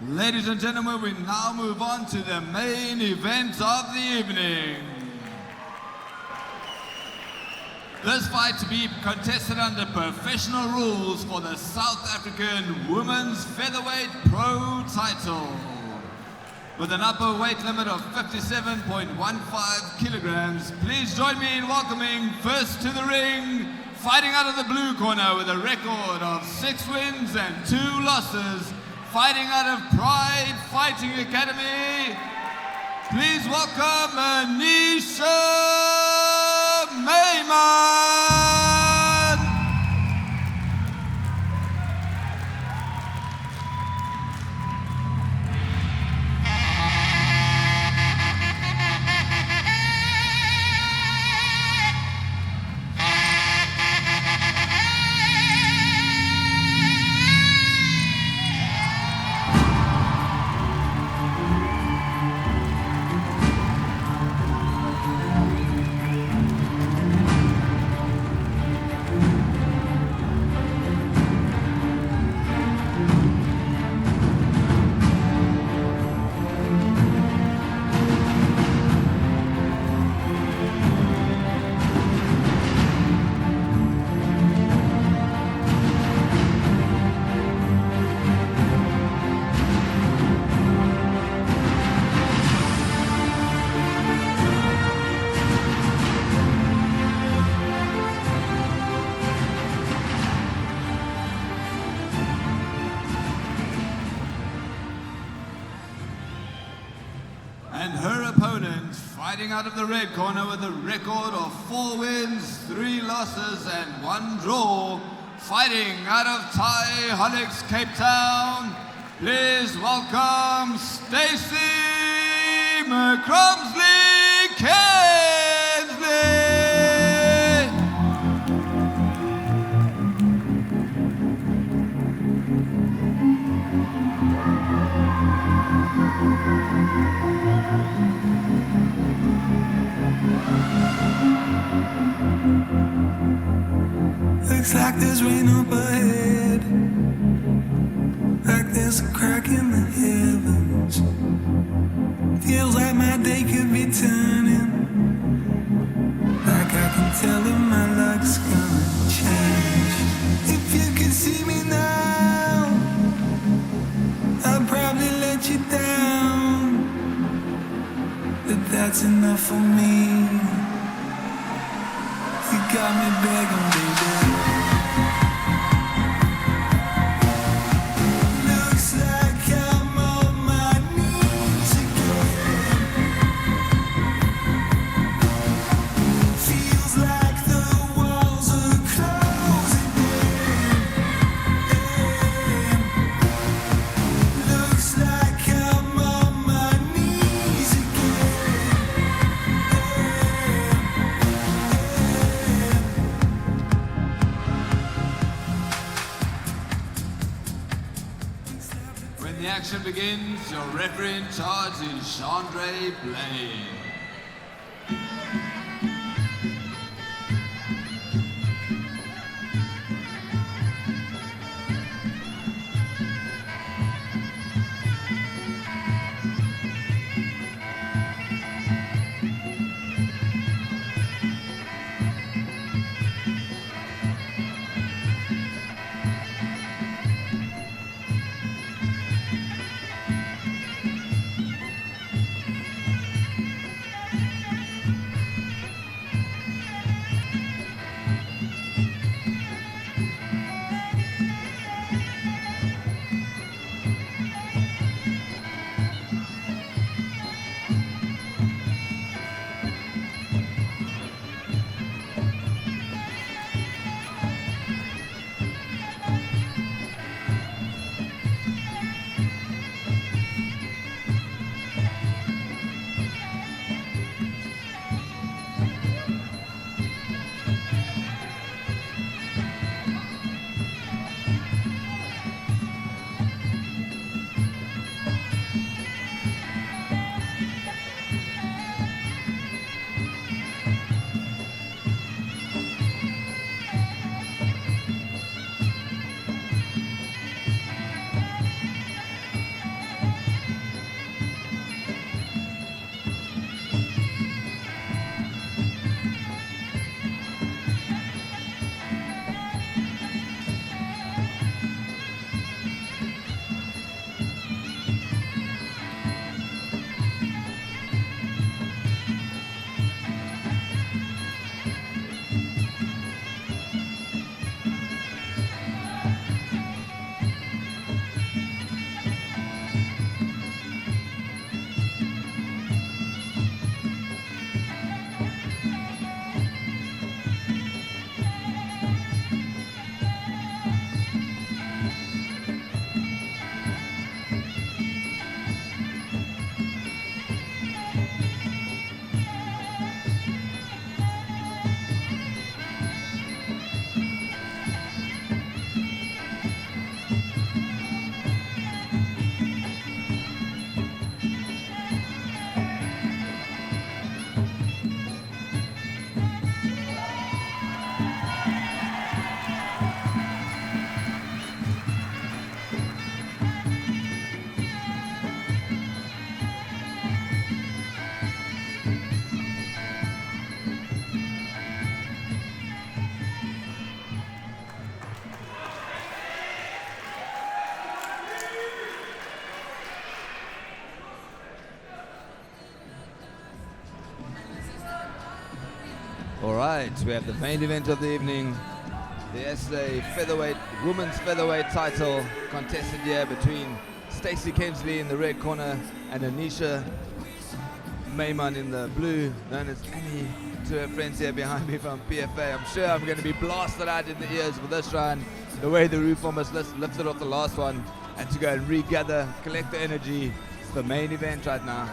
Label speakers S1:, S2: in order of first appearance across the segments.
S1: Ladies and gentlemen, we now move on to the main event of the evening. This fight to be contested under professional rules for the South African Women's Featherweight Pro title. With an upper weight limit of 57.15 kilograms, please join me in welcoming first to the ring, fighting out of the blue corner with a record of 6 wins and 2 losses, fighting out of Pride Fighting Academy, please welcome Aneesha Mayman. And her opponent, fighting out of the red corner with a record of 4 wins, 3 losses and 1 draw, fighting out of Thaiholics, Cape Town, please welcome Stacey Kensley.
S2: Looks like there's rain up ahead, like there's a crack in the heavens. Feels like my day could be turning, like I can tell that my luck's gonna change. If you could see me now, I'd probably let you down, but that's enough for me. You got me begging, baby. Looks like I'm on my knees again. Feels like the walls are closing in. Looks like I'm on my knees again.
S1: When the action begins, your referee in charge is Chandre Blaine. All right, we have the main event of the evening. The SA featherweight, women's featherweight title contested here between Stacey Kensley in the red corner and Aneesha Mayman in the blue, known as Annie to her friends here behind me from PFA. I'm sure I'm going to be blasted out in the ears for this round, the way the roof almost lifted off the last one, and to go and regather, collect the energy. It's the main event right now.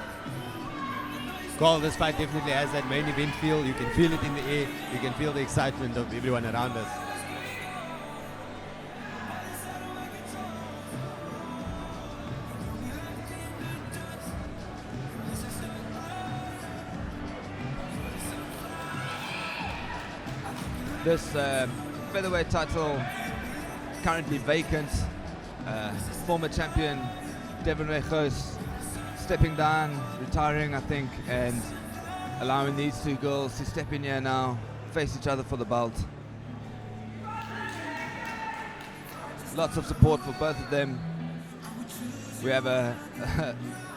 S3: Carl, this fight definitely has that main event feel. You can feel it in the air. You can feel the excitement of everyone around us.
S1: This featherweight title currently vacant. Former champion Devin Rejos stepping down, retiring I think, and allowing these two girls to step in here now, face each other for the belt. Lots of support for both of them. We have a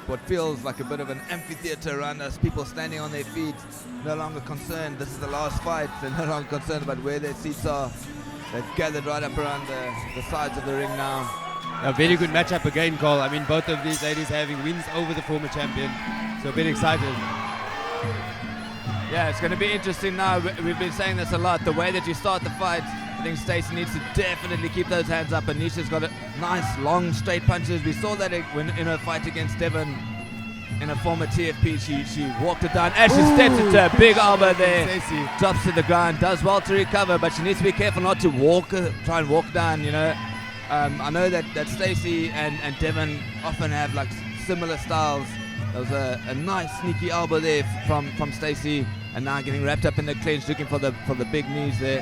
S1: what feels like a bit of an amphitheater around us, people standing on their feet, no longer concerned. This is the last fight. They're no longer concerned about where their seats are. They've gathered right up around the sides of the ring now.
S3: A very good matchup again, Carl. I mean, both of these ladies having wins over the former champion, so a bit excited.
S1: Yeah, it's going to be interesting now. We've been saying this a lot. The way that you start the fight, I think Stacey needs to definitely keep those hands up. Anisha's got a nice, long, straight punches. We saw that when in her fight against Devon in a former TFP. She walked it down as she steps into a big elbow there.
S3: Stacey
S1: drops to the ground, does well to recover, but she needs to be careful not to try and walk down, you know. I know that Stacey and Devon often have like similar styles. There was a nice sneaky elbow there from Stacey, and now getting wrapped up in the clinch, looking for the big knees there.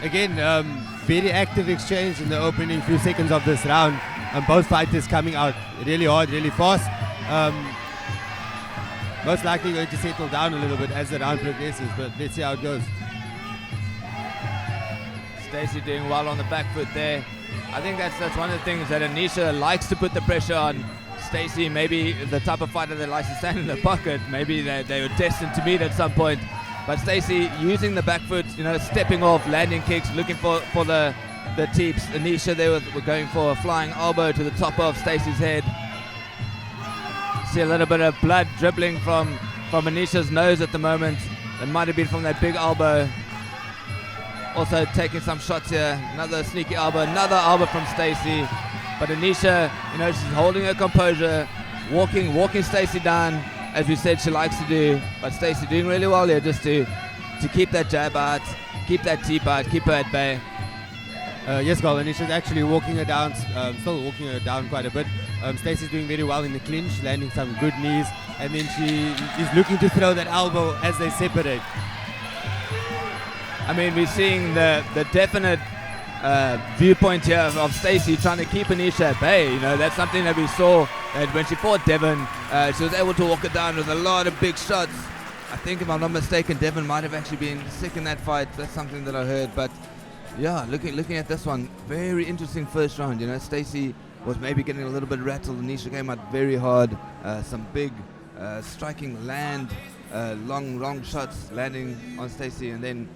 S3: Again, very active exchange in the opening few seconds of this round. Both fighters coming out really hard, really fast. Most likely going to settle down a little bit as the round progresses, but let's see how it goes.
S1: Stacey doing well on the back foot there. I think that's one of the things that Aneesha likes to put the pressure on. Stacey, maybe the type of fighter that likes to stand in the pocket. Maybe they were destined to meet at some point. But Stacey using the back foot, you know, stepping off, landing kicks, looking for the teeps. Aneesha, they were going for a flying elbow to the top of Stacey's head. See a little bit of blood dribbling from Aneesha's nose at the moment. It might have been from that big elbow. Also taking some shots here. Another sneaky elbow, another elbow from Stacey. But Aneesha, you know, she's holding her composure, walking Stacey down, as we said she likes to do. But Stacey doing really well here, just to keep that jab out, keep that teep out, keep her at bay.
S3: Yes, Carl, Aneesha's actually walking her down, still walking her down quite a bit. Stacey's doing very well in the clinch, landing some good knees, and then she is looking to throw that elbow as they separate.
S1: I mean, we're seeing the definite viewpoint here of Stacey trying to keep Aneesha at bay. You know, that's something that we saw that when she fought Devon, she was able to walk it down with a lot of big shots. I think, if I'm not mistaken, Devon might have actually been sick in that fight. That's something that I heard. But yeah, looking at this one, very interesting first round. You know, Stacey was maybe getting a little bit rattled. Aneesha came out very hard. Some big striking land, long shots landing on Stacey, and then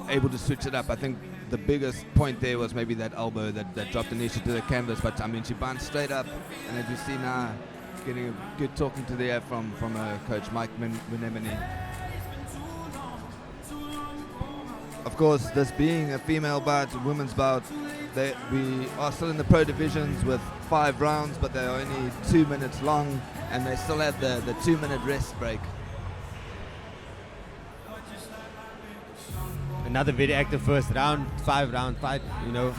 S1: able to switch it up. I think the biggest point there was maybe that elbow that dropped Aneesha to the canvas, but I mean, she bounced straight up, and as you see now, getting a good talking to the air from her coach, Mike Menemini. Of course, this being a female bout, a women's bout, we are still in the pro divisions with 5 rounds, but they're only 2 minutes long, and they still have the 2-minute rest break.
S3: Another very active first round, 5-round fight, you know.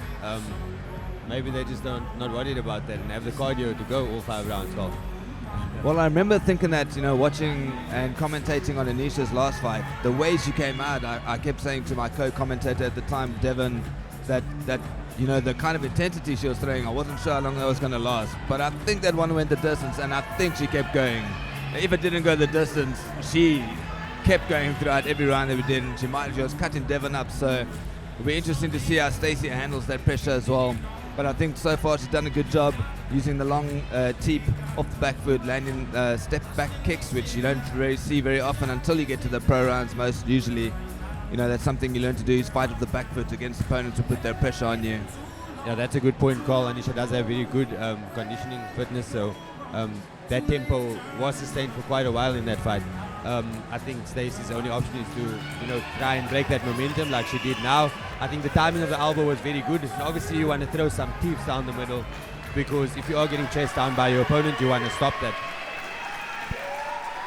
S3: Maybe they're just not worried about that and have the cardio to go all 5 rounds.
S1: Well, I remember thinking that, you know, watching and commentating on Aneesha's last fight, the way she came out, I kept saying to my co-commentator at the time, Devon, that you know, the kind of intensity she was throwing, I wasn't sure how long that was going to last. But I think that one went the distance, and I think she kept going. If it didn't go the distance, she kept going throughout every round that we did, and she was cutting Devon up. So it'll be interesting to see how Stacey handles that pressure as well.
S4: But I think so far she's done a good job using the long teep off the back foot, landing step back kicks, which you don't really see very often until you get to the pro rounds. Most usually, you know, that's something you learn to do, is fight with the back foot against opponents who put their pressure on you.
S3: Yeah, that's a good point, Carl. Aneesha does have very good conditioning fitness, so that tempo was sustained for quite a while in that fight. I think Stacey's only option is to, you know, try and break that momentum like she did now. I think the timing of the elbow was very good. And obviously, you want to throw some teeps down the middle, because if you are getting chased down by your opponent, you want to stop that.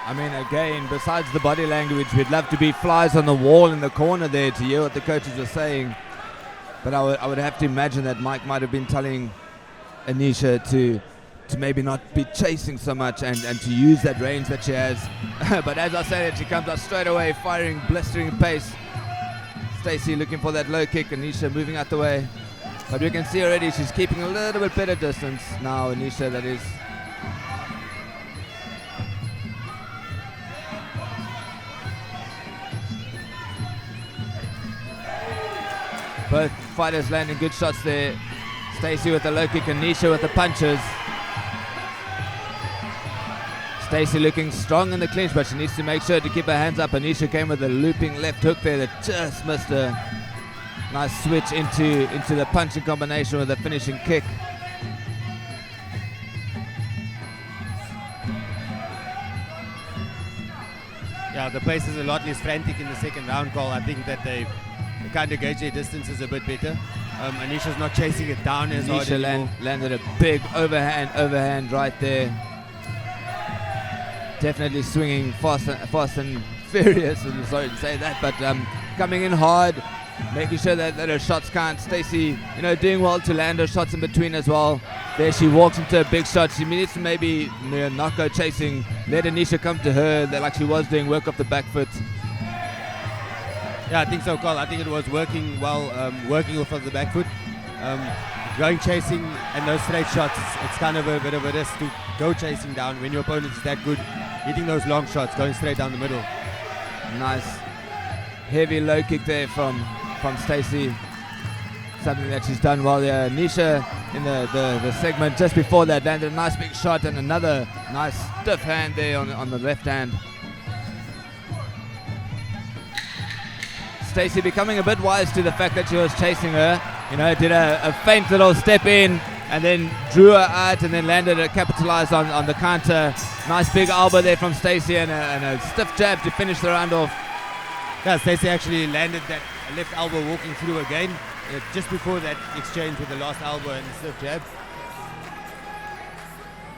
S4: I mean, again, besides the body language, we'd love to be flies on the wall in the corner there to hear what the coaches are saying. But I would have to imagine that Mike might have been telling Aneesha to maybe not be chasing so much and to use that range that she has. But as I said, she comes out straight away, firing, blistering pace. Stacey looking for that low kick, Aneesha moving out the way. But you can see already she's keeping a little bit better distance now, Aneesha, that is. Both fighters landing good shots there. Stacey with the low kick, Aneesha with the punches. Stacey looking strong in the clinch, but she needs to make sure to keep her hands up. Aneesha came with a looping left hook there that just missed her. Nice switch into the punching combination with a finishing kick.
S3: Yeah, the pace is a lot less frantic in the second round, Carl. I think that they kind of gauge their distances a bit better. Anisha's not chasing it down as hard anymore.
S4: Landed a big overhand right there. Definitely swinging fast and furious. I'm sorry to say that, but coming in hard, making sure that her shots count. Stacey, you know, doing well to land her shots in between as well. There she walks into a big shot. She needs to maybe not go chasing. Let Aneesha come to her, like she was doing, work off the back foot.
S3: Yeah, I think so, Carl. I think it was working well, working off of the back foot. Going chasing and those straight shots, it's kind of a bit of a risk to go chasing down when your opponent is that good. Hitting those long shots, going straight down the middle.
S4: Nice heavy low kick there from Stacey. Something that she's done well there. Aneesha in the segment just before that landed a nice big shot and another nice stiff hand there on the left hand. Stacey becoming a bit wise to the fact that she was chasing her. You know, did a faint little step in and then drew her out and then capitalized on the counter. Nice big elbow there from Stacey and a stiff jab to finish the round off.
S3: Yeah, Stacey actually landed that left elbow walking through again, just before that exchange with the last elbow and the stiff jab.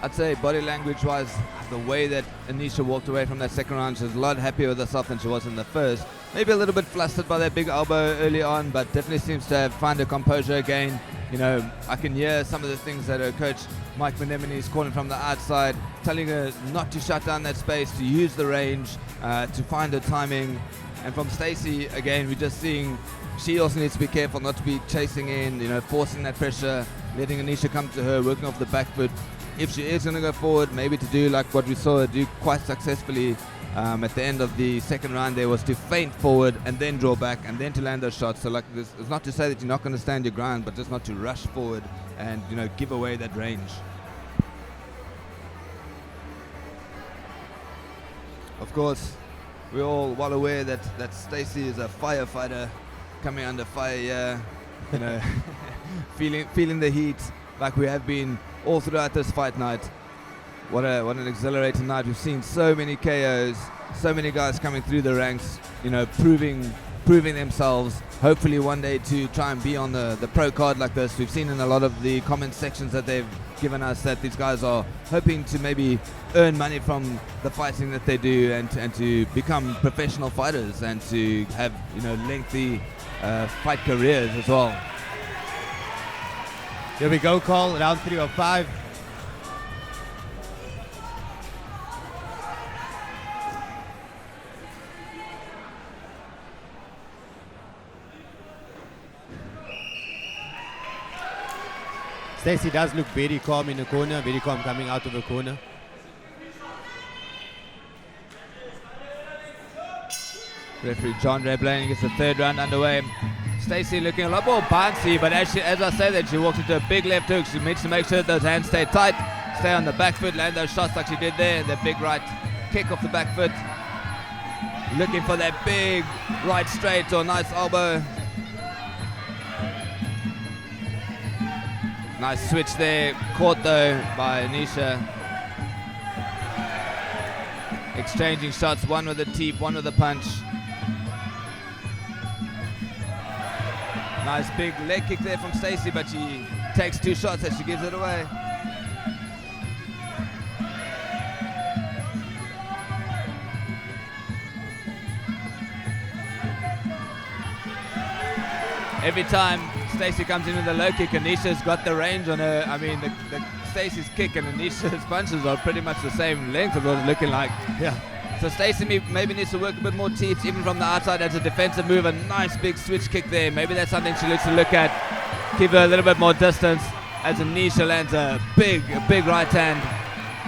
S4: I'd say body language wise, the way that Aneesha walked away from that second round, she was a lot happier with herself than she was in the first. Maybe a little bit flustered by that big elbow early on, but definitely seems to have found her composure again. You know, I can hear some of the things that her coach Mike Menemone is calling from the outside, telling her not to shut down that space, to use the range, to find her timing. And from Stacey, again, we're just seeing she also needs to be careful not to be chasing in, you know, forcing that pressure, letting Aneesha come to her, working off the back foot. If she is going to go forward, maybe to do like what we saw her do quite successfully at the end of the second round there, was to feint forward and then draw back and then to land those shots. So like this, it's not to say that you're not going to stand your ground, but just not to rush forward and, you know, give away that range. Of course, we're all well aware that Stacey is a firefighter coming under fire, you know, feeling the heat like we have been all throughout this fight night. What an exhilarating night. We've seen so many KOs, so many guys coming through the ranks, you know, proving themselves. Hopefully one day to try and be on the pro card like this. We've seen in a lot of the comment sections that they've given us that these guys are hoping to maybe earn money from the fighting that they do and to become professional fighters and to have, you know, lengthy fight careers as well.
S3: Here we go, Carl, round 3 of 5. Stacey does look very calm in the corner, very calm coming out of the corner.
S4: Referee John Ray Blaney gets the third round underway. Stacey looking a lot more bouncy, but as I say that, she walks into a big left hook. She needs to make sure that those hands stay tight, stay on the back foot, land those shots like she did there. The big right kick off the back foot. Looking for that big right straight or nice elbow. Nice switch there, caught though by Aneesha. Exchanging shots, one with a teep, one with a punch. Nice big leg kick there from Stacey, but she takes 2 shots as she gives it away. Every time Stacey comes in with a low kick, Aneesha's got the range on her. I mean, the Stacey's kick and Aneesha's punches are pretty much the same length of what it's looking like.
S3: Yeah.
S4: So Stacey maybe needs to work a bit more teeps, even from the outside as a defensive move. A nice big switch kick there. Maybe that's something she needs to look at. Give her a little bit more distance as Aneesha lands a big right hand.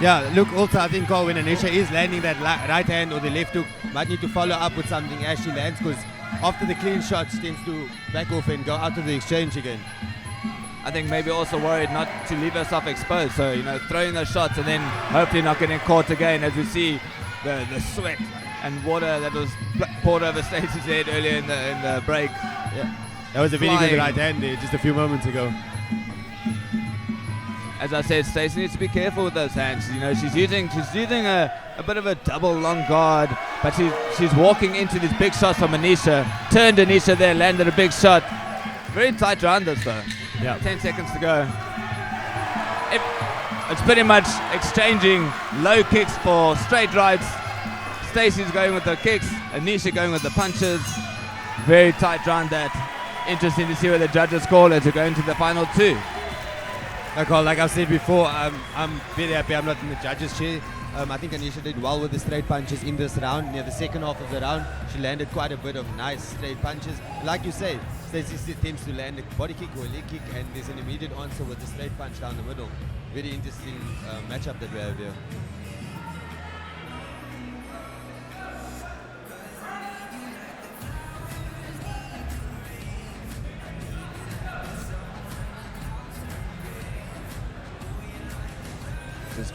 S3: Yeah, look, also I think when Aneesha is landing that right hand or the left hook, might need to follow up with something as she lands, because after the clean shot, she tends to back off and go out of the exchange again.
S4: I think maybe also worried not to leave herself exposed. So, throwing those shots and then hopefully not getting caught again, as we see the sweat and water that was poured over Stacey's head earlier in the break.
S3: Yeah, that was a very good right hand there just a few moments ago.
S4: As I said, Stacey needs to be careful with those hands. She's using a bit of a double long guard, but she's walking into these big shots from Aneesha. Turned Aneesha there, landed a big shot. Very tight round this though.
S3: Yeah.
S4: 10 seconds to go. It's pretty much exchanging low kicks for straight rights. Stacey's going with the kicks, Aneesha going with the punches. Very tight round that. Interesting to see what the judges call as we go into the final 2.
S3: Like I said before, I'm very happy I'm not in the judges' chair. I think Aneesha did well with the straight punches in this round. Near the second half of the round, she landed quite a bit of nice straight punches. Like you say, Stacey tends to land a body kick or a leg kick, and there's an immediate answer with the straight punch down the middle. Very interesting matchup that we have here.
S4: Just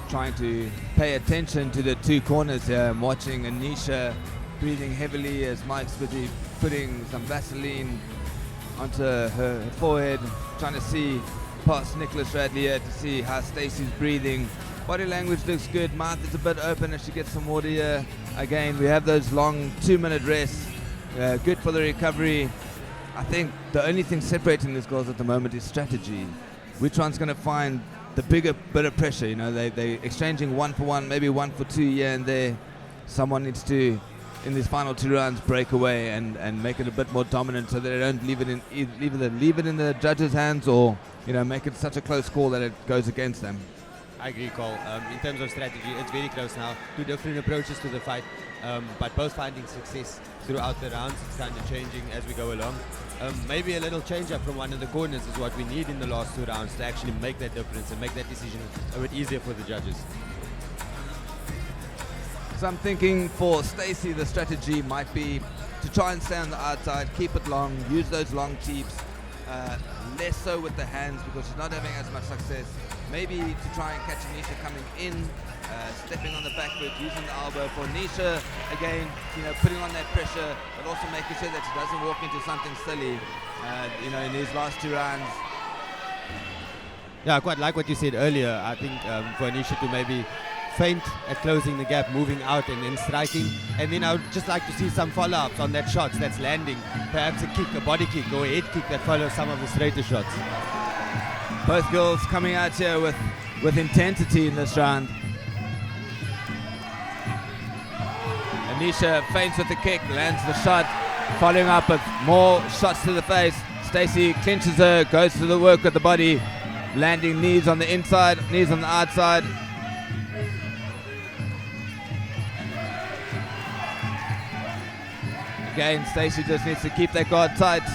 S4: trying to pay attention to the 2 corners here. I'm watching Aneesha breathing heavily as Mike's busy putting some Vaseline onto her forehead, trying to see past Nicholas Radley here to see how Stacey's breathing. Body language looks good, mouth is a bit open as she gets some water here. Again, we have those long 2-minute rests, good for the recovery. I think the only thing separating these girls at the moment is strategy. Which one's going to find the bigger bit of pressure? They exchanging 1 for 1, maybe 1 for 2 here and there. Someone needs to, in these final 2 rounds, break away and make it a bit more dominant, so that they don't leave it in the judges' hands, or make it such a close call that it goes against them.
S3: I agree, Cole. In terms of strategy, it's very close now. 2 different approaches to the fight, but both finding success throughout the rounds. It's kind of changing as we go along. Maybe a little change up from one of the corners is what we need in the last 2 rounds to actually make that difference and make that decision a bit easier for the judges.
S4: So I'm thinking for Stacey, the strategy might be to try and stay on the outside, keep it long, use those long teeps, less so with the hands because she's not having as much success. Maybe to try and catch Aneesha coming in, stepping on the back foot, using the elbow. For Aneesha, again, putting on that pressure, but also making sure that she doesn't walk into something silly, in these last 2 rounds.
S3: Yeah, I quite like what you said earlier. I think for Aneesha to maybe feint at closing the gap, moving out and then striking, and then I would just like to see some follow-ups on that shots that's landing, perhaps a kick, a body kick or a head kick that follows some of the straighter shots.
S4: Both girls coming out here with intensity in this round. Aneesha feints with the kick, lands the shot, following up with more shots to the face. Stacey clinches her, goes to the work with the body, landing knees on the inside, knees on the outside. Again, Stacey just needs to keep that guard tight.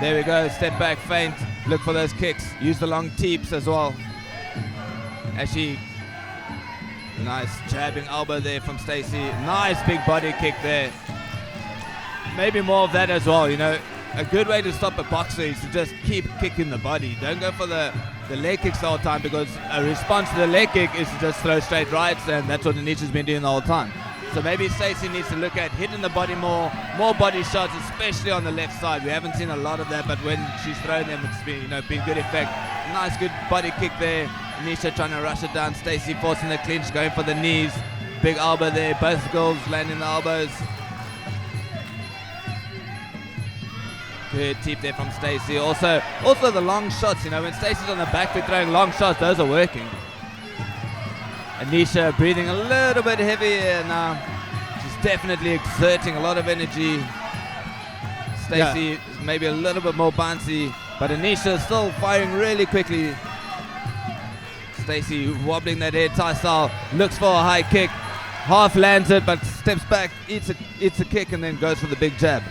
S4: There we go, step back, feint, look for those kicks, use the long teeps as well. As she, nice jabbing elbow there from Stacey, nice big body kick there. Maybe more of that as well, a good way to stop a boxer is to just keep kicking the body. Don't go for the leg kicks the whole time, because a response to the leg kick is to just throw straight rights, and that's what Aneesha's been doing the whole time. So maybe Stacey needs to look at hitting the body more body shots, especially on the left side. We haven't seen a lot of that, but when she's thrown them, it's been, been good effect. Nice, good body kick there. Aneesha trying to rush it down. Stacey forcing the clinch, going for the knees. Big elbow there. Both girls landing the elbows. Good teep there from Stacey. Also the long shots. When Stacey's on the back foot throwing long shots, those are working. Aneesha breathing a little bit heavier now. She's definitely exerting a lot of energy. Stacey is maybe a little bit more bouncy, but Aneesha is still firing really quickly. Stacey wobbling that head tie style, looks for a high kick, half lands it, but steps back, eats a kick, and then goes for the big jab.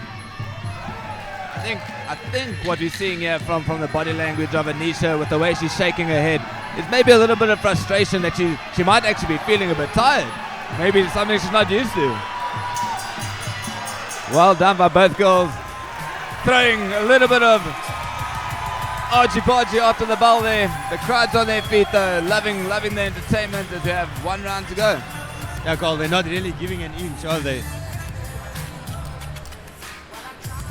S4: I think what we're seeing here from the body language of Aneesha, with the way she's shaking her head, is maybe a little bit of frustration that she might actually be feeling a bit tired. Maybe it's something she's not used to. Well done by both girls. Throwing a little bit of argy-bargy after the bell there. The crowd's on their feet though, loving the entertainment as we have one round to go.
S3: Yeah, Carl, they're not really giving an inch, are they?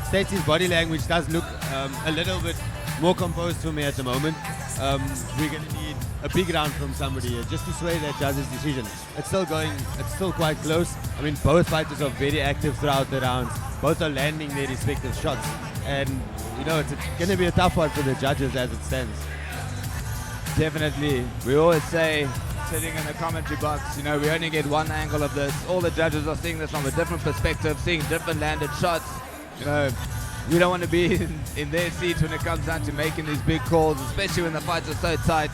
S3: Stacey's body language does look a little bit more composed for me at the moment. We're going to need a big round from somebody here just to sway that judge's decision. It's still quite close. I mean, both fighters are very active throughout the rounds. Both are landing their respective shots. And, it's going to be a tough one for the judges as it stands.
S4: Definitely. We always say, sitting in the commentary box, we only get one angle of this. All the judges are seeing this from a different perspective, seeing different landed shots. We don't want to be in their seats when it comes down to making these big calls, especially when the fights are so tight.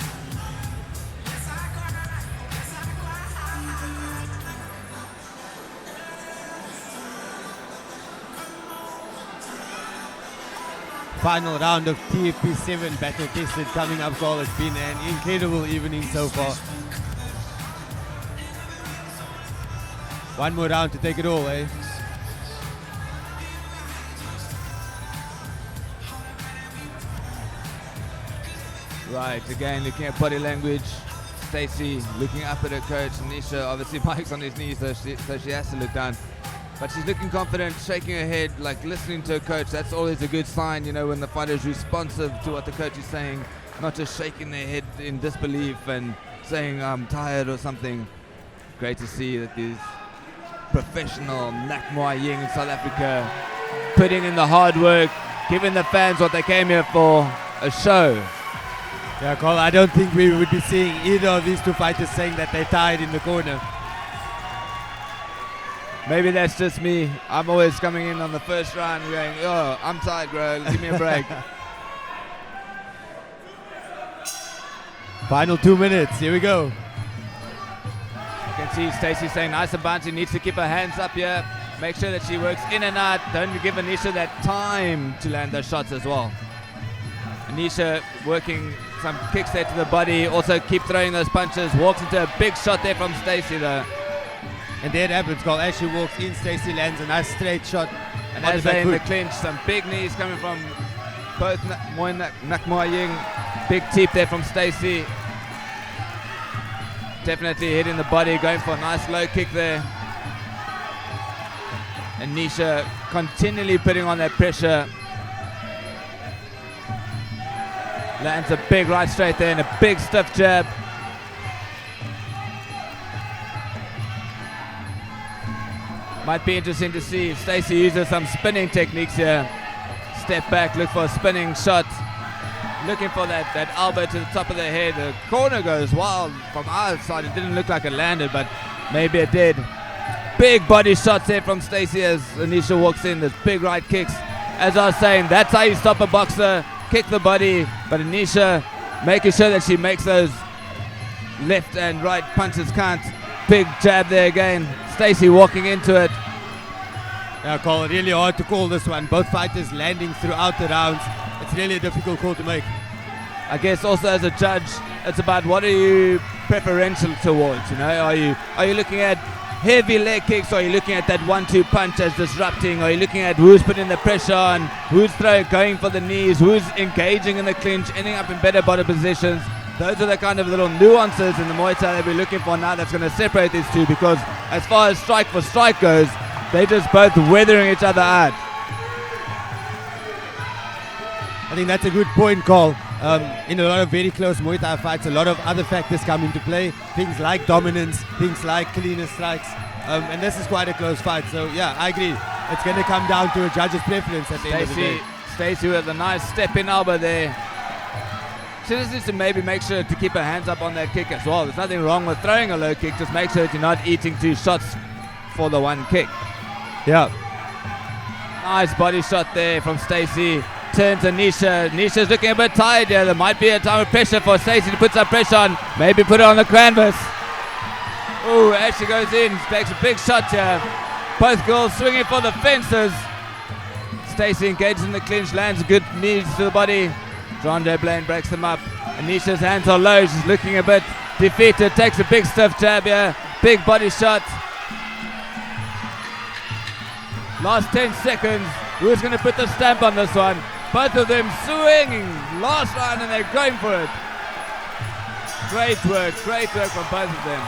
S3: Final round of TFP 7 battle tested coming up, Carl. It's been an incredible evening so far. One more round to take it all, eh?
S4: Right, again looking at body language. Stacey looking up at her coach. Aneesha, obviously Mike's on his knees, so she has to look down. But she's looking confident, shaking her head, like listening to her coach. That's always a good sign, when the fighter is responsive to what the coach is saying, not just shaking their head in disbelief and saying, I'm tired or something. Great to see that these professional muay ying in South Africa putting in the hard work, giving the fans what they came here for, a show.
S3: Yeah, Carl, I don't think we would be seeing either of these two fighters saying that they're tired in the corner.
S4: Maybe that's just me. I'm always coming in on the first round going, oh, I'm tired, bro. Give me a break.
S3: Final 2 minutes. Here we go.
S4: You can see Stacey saying nice and bouncy, needs to keep her hands up here. Make sure that she works in and out. Don't give Aneesha that time to land those shots as well. Aneesha working some kicks there to the body. Also keep throwing those punches. Walks into a big shot there from Stacey though.
S3: And there it happens, Carl. As she walks in, Stacey lands a nice straight shot.
S4: And as they're in the clinch, some big knees coming from both muay ying. Big teep there from Stacey. Definitely hitting the body, going for a nice low kick there. Aneesha continually putting on that pressure. Lands a big right straight there and a big stiff jab. Might be interesting to see if Stacey uses some spinning techniques here. Step back, look for a spinning shot. Looking for that elbow to the top of the head. The corner goes wild from our side. It didn't look like it landed, but maybe it did. Big body shots there from Stacey as Aneesha walks in. There's big right kicks. As I was saying, that's how you stop a boxer. Kick the body, but Aneesha making sure that she makes those left and right punches count. Big jab there again. Stacey walking into it.
S3: Yeah, Carl, really hard to call this one. Both fighters landing throughout the rounds. It's really a difficult call to make.
S4: I guess also as a judge, it's about what are you preferential towards. Are you looking at heavy leg kicks, or are you looking at that 1-2 punch as disrupting? Or are you looking at who's putting the pressure on, who's going for the knees, who's engaging in the clinch, ending up in better body positions? Those are the kind of little nuances in the Muay Thai that we're looking for now that's going to separate these two, because as far as strike for strike goes, they're just both weathering each other out.
S3: I think that's a good point, Cole. In a lot of very close Muay Thai fights, a lot of other factors come into play. Things like dominance, things like cleaner strikes. And this is quite a close fight. So, yeah, I agree. It's going to come down to a judge's preference at the end of the day.
S4: Stacey with a nice step-in elbow there. She just needs to maybe make sure to keep her hands up on that kick as well. There's nothing wrong with throwing a low kick. Just make sure that you're not eating 2 shots for the 1 kick.
S3: Yeah.
S4: Nice body shot there from Stacey. Turns Aneesha. Aneesha's looking a bit tired here. There might be a time of pressure for Stacey to put some pressure on. Maybe put it on the canvas. Ooh, as she goes in, takes a big shot here. Both girls swinging for the fences. Stacey engages in the clinch, lands good knees to the body. Dronde Blaine breaks them up. Anisha's hands are low. She's looking a bit defeated. Takes a big stiff jab here. Big body shot. Last 10 seconds. Who's going to put the stamp on this one? Both of them swinging. Last round and they're going for it. Great work from both of them.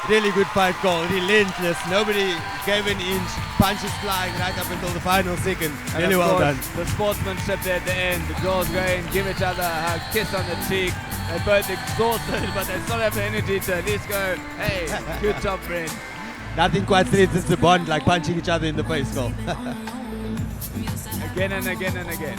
S3: Really good fight, Cole. Relentless. Nobody gave an inch. Punches flying right up until the final second.
S4: And
S3: really well done.
S4: The sportsmanship there at the end. The girls go in, give each other a kiss on the cheek. They're both exhausted, but they still have the energy to at least go, hey, good job, friend.
S3: Nothing quite strengthens the bond like punching each other in the face, Cole.
S4: Again and again and again.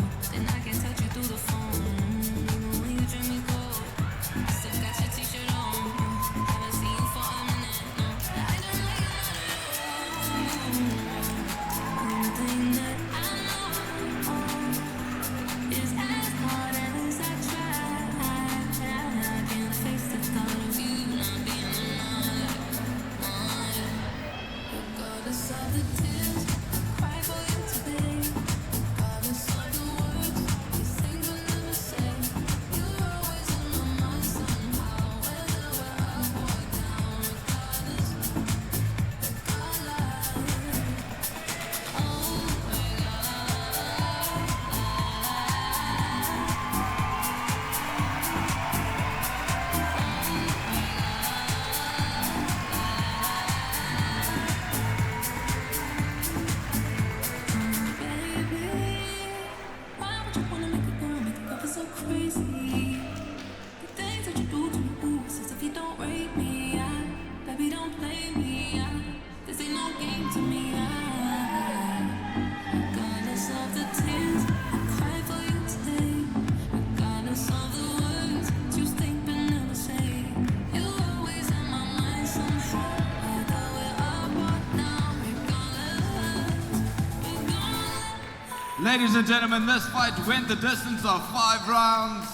S1: Ladies and gentlemen, this fight went the distance of 5 rounds,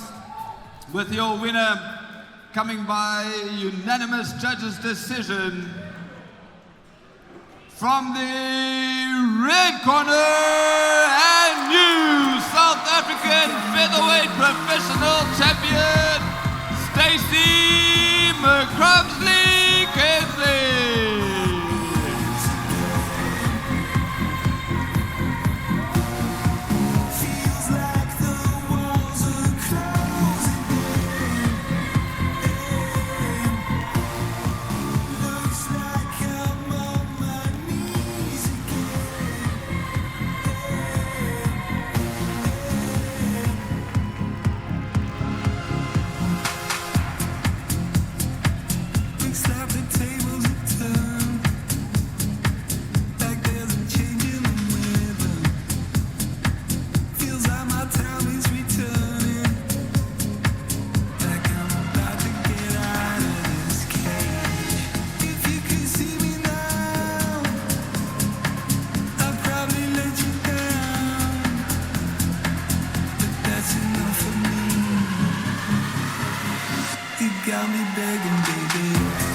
S1: with your winner coming by unanimous judges' decision from the red corner and new South African featherweight professional champion, Stacey Kensley.
S2: Got me begging, baby.